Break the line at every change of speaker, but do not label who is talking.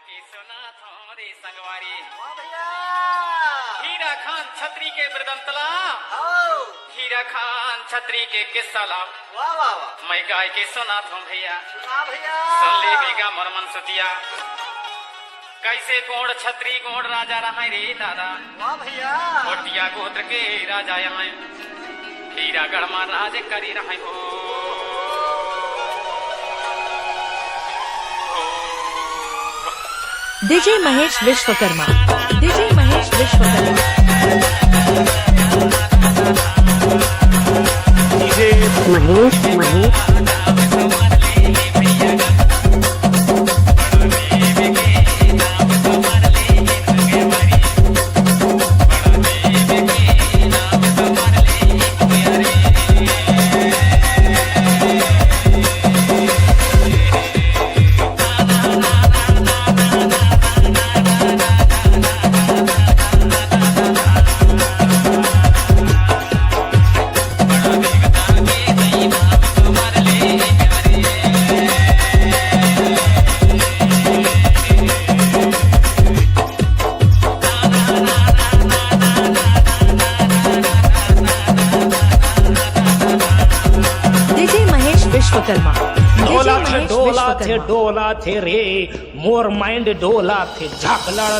की सुना थोड़ी संगवारी
वाह भैया
हीरा खान छत्री के मृदंतला
आओ
हीरा खान छत्री के किस्साला
वाह वाह वाह
मैं गाय के सुना थो भैया
सुना भैया
सुन ले बेगा मोरमन सुतिया कैसे गोड़ छत्री गोड़ राजा रहा रे दादा
वाह भैया
गोटिया गोत्र के राजा यहाँ हीरा गढ़मा राज करी रहे हो
DJ Mahesh Vishwakarma DJ Mahesh Vishwakarma
DJ Mahesh
Vishwakarma
डोला थे रे मोर माइंड डोला थे झाक लड़